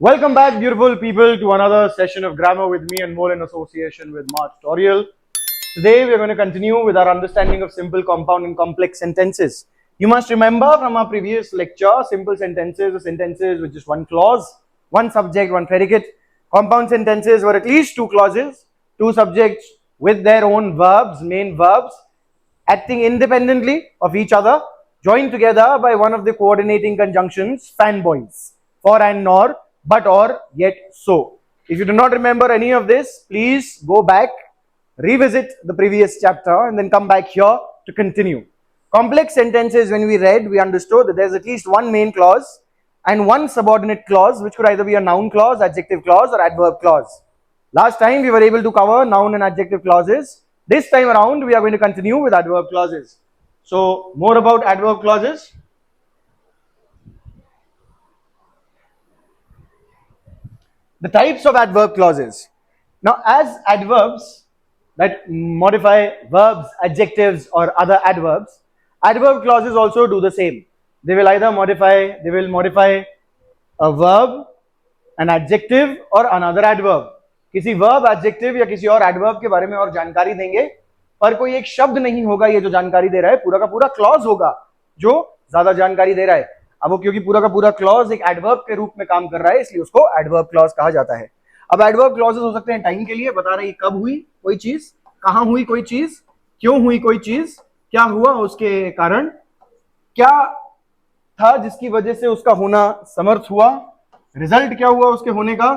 Welcome back, beautiful people, to another session of grammar with me and more in association with Mark Tutorial. Today, we are going to continue with our understanding of simple, compound, and complex sentences. You must remember from our previous lecture, simple sentences are sentences with just one clause, one subject, one predicate. Compound sentences were at least two clauses, two subjects with their own verbs, main verbs, acting independently of each other, joined together by one of the coordinating conjunctions, fanboys, for and nor, but or, yet so. If you do not remember any of this, please go back, revisit the previous chapter, and then come back here to continue. Complex sentences, when we read, we understood that there's at least one main clause and one subordinate clause, which could either be a noun clause, adjective clause, or adverb clause. Last time we were able to cover noun and adjective clauses. This time around we are going to continue with adverb clauses. So more about adverb clauses. The types of adverb clauses. Now, as adverbs that modify verbs, adjectives, or other adverbs, adverb clauses also do the same. They will modify a verb, an adjective, or another adverb. किसी verb, adjective या किसी और adverb के बारे में और जानकारी देंगे, पर कोई एक शब्द नहीं होगा ये जो जानकारी दे रहा है, पूरा का पूरा क्लॉज होगा जो ज्यादा जानकारी दे रहा है. अब वो क्योंकि पूरा का पूरा क्लॉज एक एडवर्ब के रूप में काम कर रहा है, इसलिए उसको एडवर्ब क्लॉज कहा जाता है. अब एडवर्ब क्लॉजेस हो सकते हैं टाइम के लिए, बता रहे हैं कब हुई कोई चीज, कहां हुई कोई चीज, क्यों हुई कोई चीज, क्या हुआ उसके कारण, क्या था जिसकी वजह से उसका होना समर्थ हुआ, रिजल्ट क्या हुआ उसके होने का,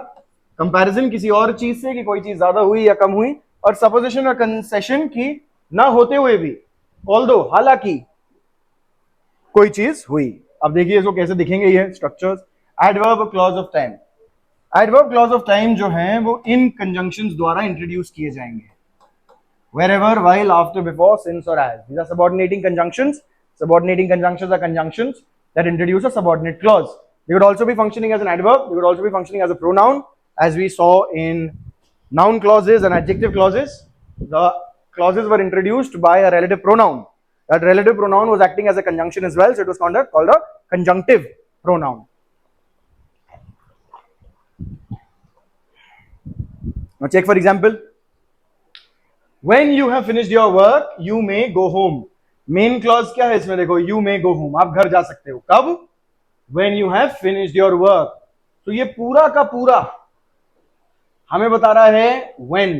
कंपैरिजन किसी और चीज से कि कोई चीज ज्यादा हुई या कम हुई, और सपोजिशन और कंसेशन की ना होते हुए भी, ऑल्दो हालांकि कोई चीज हुई. अब देखिए इसको कैसे दिखेंगे ये structures. Adverb clause of time. Adverb clause of time जो है वो इन कंजंक्शंस द्वारा इंट्रोड्यूस किए जाएंगे. Wherever, while, after, before, since, or as. These are subordinating conjunctions. Subordinating conjunctions are conjunctions that introduce a subordinate clause. They would also be functioning as an adverb. They would also be functioning as a pronoun, as we saw in noun clauses and adjective clauses. The clauses were introduced by a relative pronoun. That relative pronoun was acting as a conjunction as well, so it was called a conjunctive pronoun. Now check for example. When you have finished your work, you may go home. Main clause क्या है इसमें, देखो, you may go home, आप घर जा सकते हो. कब? When you have finished your work. तो ये पूरा का पूरा हमें बता रहा है when.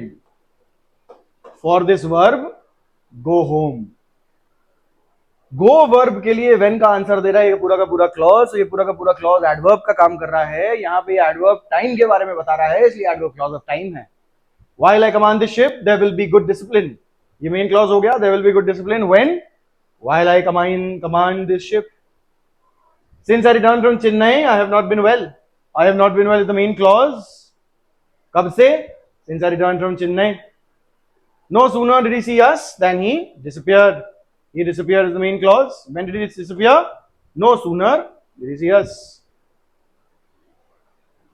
For this verb, go home. go verb के लिए when का आंसर दे रहा है ये पूरा का पूरा क्लॉज. तो ये पूरा का पूरा क्लॉज एडवर्ब का काम कर रहा है. यहाँ पे एडवर्ब टाइम के बारे में बता रहा है, इसलिए एडवर्ब क्लॉज ऑफ टाइम है. While I command this ship, there will be good discipline. ये main clause हो गया. There will be good discipline when? While I command this ship. Since I returned from Chennai, I have not been well. I have not been well is the main clause. कब से? Since I returned from Chennai. No sooner did he see us than he disappeared. He disappeared is the main clause. When did he disappear? No sooner did he see us.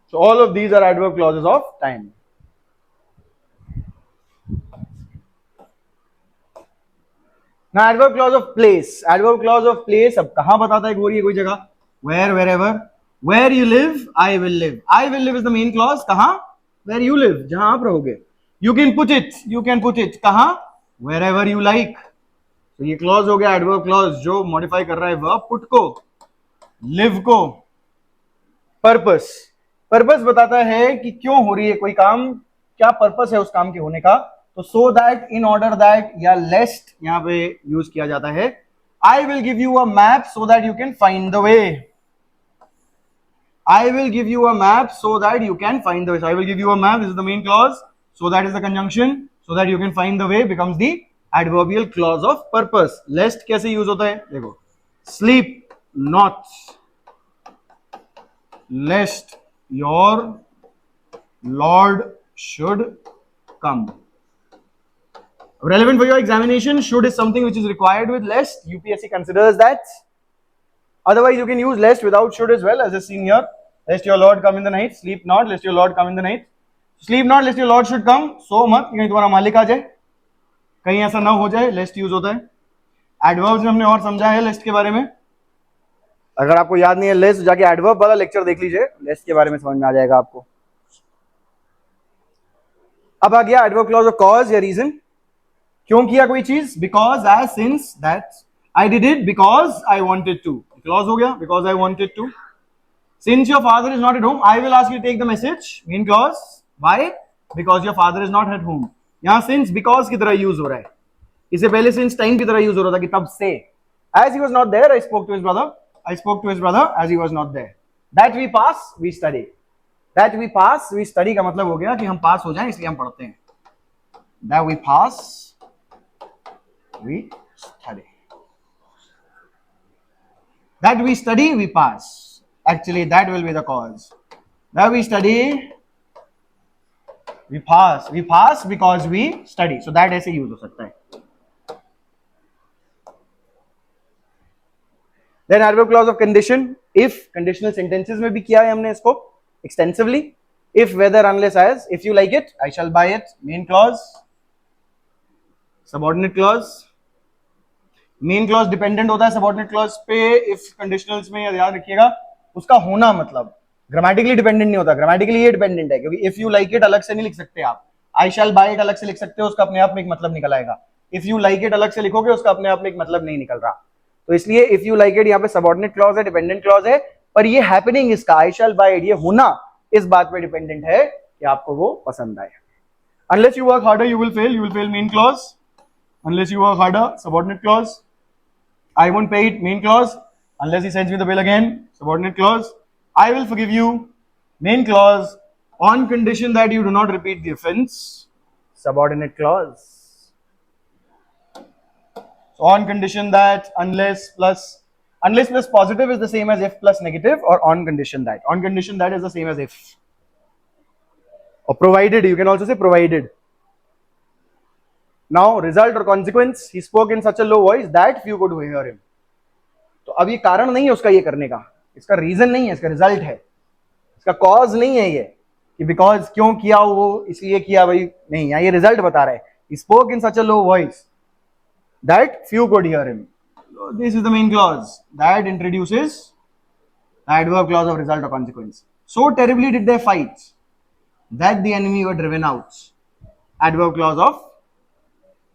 So all of these are adverb clauses of time. Now adverb clause of place. Adverb clause of place अब कहां बताता है कोई जगह. Where, wherever. Where you live, I will live. I will live is the main clause. कहां? Where you live, जहां आप रहोगे. You can put it. कहां? Wherever you like. तो ये clause हो गया adverb clause जो modify कर रहा है verb put को, live को. Purpose. Purpose बताता है कि क्यों हो रही है कोई काम, क्या purpose है उस काम के होने का. तो so that, in order that या lest यहां पे यूज किया जाता है. I will give you a map so that you can find the way. I will give you a map so that you can find the way. So I will give you a map. This is the main clause. So that is the conjunction. So that you can find the way becomes the adverbial clause of purpose. Lest कैसे use होता है देखो. Sleep not lest your Lord should come. Relevant for your examination, should is something which is required with lest. UPSC considers that. Otherwise, you can use lest without should as well, as is seen here. Lest your Lord come in the night. Sleep not lest your Lord come in the night. Sleep not lest your Lord should come. So मत कहीं तुम्हारा मालिक आ जाए, कहीं ऐसा ना हो जाए, lest यूज होता है. Adverbs में हमने और समझा है lest के बारे में. अगर आपको याद नहीं है लेस, जाके एडवर्ब वाला लेक्चर देख लीजिए, लेस के बारे में समझ में आ जाएगा आपको। अब आ गया एडवर्ब क्लॉज ऑफ कॉज या रीजन। क्यों किया कोई चीज? Because, as, since, that, I did it because I wanted to. Clause हो गया because I wanted to. Since your father is not at home, I will ask you take the message, main clause. Why? Because your father is not at home. यहां since because की तरह use हो रहा है, इससे पहले since time की तरह यूज हो रहा था कि तब से। As he was not there, I spoke to his brother, I spoke to his brother as he was not there. That we pass, we study. That we pass, we study का मतलब हो गया कि हम पास हो जाएं इसलिए हम पढ़ते हैं। That we pass, we study. That we study, we pass. Actually, that will be the cause. That we study, we pass. We pass because we study. So that ऐसे use हो सकता है। Then adverb clause of condition, if conditional sentences में भी किया है हमने इसको extensively. If, whether, unless, as, if you like it, I shall buy it. Main clause, subordinate clause. Main clause dependent होता है subordinate clause पे if conditionals में, याद रखिएगा उसका होना मतलब grammatically dependent नहीं होता, grammatically ये dependent है, क्योंकि if you like it अलग से नहीं लिख सकते आप, I shall buy it अलग से लिख सकते हो, उसका अपने आप में एक मतलब निकल आएगा। If you like it अलग से लिखोगे उसका अपने आप में एक मतलब नहीं निकल रहा। तो इसलिए इफ यू लाइक इट यहाँ पे सबऑर्डिनेट क्लॉज है, डिपेंडेंट क्लॉज है, पर ये हैपनिंग इसका आई शैल बाय इट, ये होना इस बात पे डिपेंडेंट है कि आपको वो पसंद आए। Unless you work harder you will fail main clause. Unless you work harder subordinate clause. I won't पे it main clause. Unless he sends me the bill again subordinate clause. I will forgive you main clause on condition that you do not repeat the offence subordinate clause. On condition that unless plus positive is the same as if plus negative, or on condition that is the same as if, or provided, you can also say provided. Now result or consequence, he spoke in such a low voice that few could hear him. तो अब ये कारण नहीं है उसका ये करने का, इसका रीजन नहीं है, इसका रिजल्ट है, इसका कॉज नहीं है ये कि बिकॉज क्यों किया वो इसलिए किया भाई, नहीं, यहाँ ये रिजल्ट बता रहा है। he spoke in such a low voice that few could hear him. So this is the main clause that introduces the adverb clause of result or consequence. So terribly did they fight that the enemy were driven out. Adverb clause of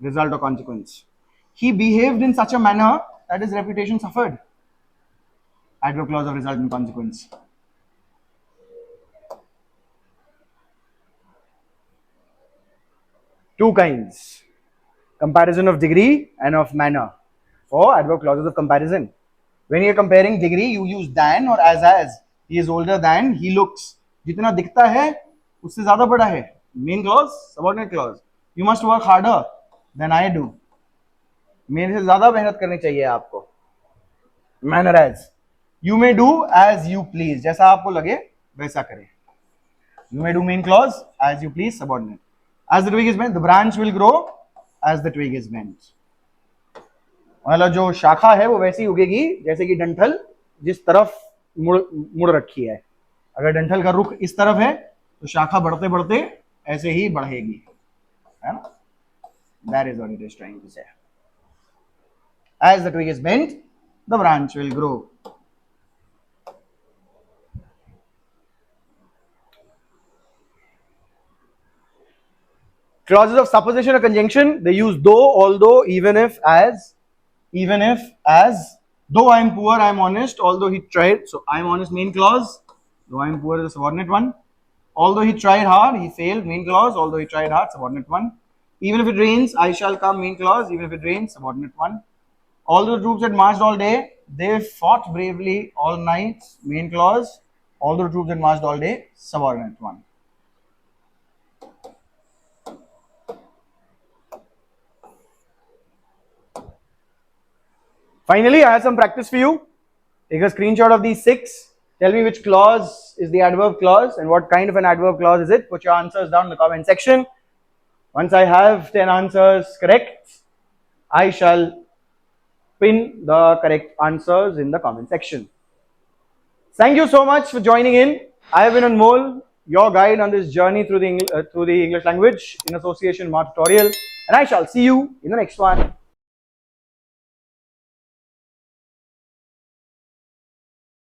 result or consequence. He behaved in such a manner that his reputation suffered. Adverb clause of result and consequence. Two kinds. Comparison of degree and of manner for adverb clauses of comparison. When you are comparing degree, you use than or as. He is older than he looks. जितना दिखता है उससे ज्यादा बड़ा है। Main clause, subordinate clause. You must work harder than I do. मेरे से ज्यादा मेहनत करनी चाहिए आपको। Manner as. You may do as you please. जैसा आपको लगे वैसा करें। You may do main clause as you please, subordinate. As the twig is bent, the branch will grow as the twig is bent. मतलब जो शाखा है वो वैसी उगेगी जैसे कि डंठल जिस तरफ मुड़ रखी है। अगर डंठल का रुख इस तरफ है तो शाखा बढ़ते बढ़ते ऐसे ही बढ़ेगी, है ना? That is what it is trying to say. As the twig is bent, the branch will grow. Clauses of supposition or conjunction, they use though, although, even if, as, though I am poor, I am honest, although he tried. So I am honest, main clause. Though I am poor is the subordinate one. Although he tried hard, he failed, main clause. Although he tried hard, subordinate one. Even if it rains, I shall come, main clause. Even if it rains, subordinate one. Although the troops had marched all day, they fought bravely all night, main clause. Although the troops had marched all day, subordinate one. Finally, I have some practice for you. Take a screenshot of these 6. Tell me which clause is the adverb clause and what kind of an adverb clause is it. Put your answers down in the comment section. Once I have 10 answers correct, I shall pin the correct answers in the comment section. Thank you so much for joining in. I have been Anmol, your guide on this journey through the English language in association with Mart Tutorial, and I shall see you in the next one.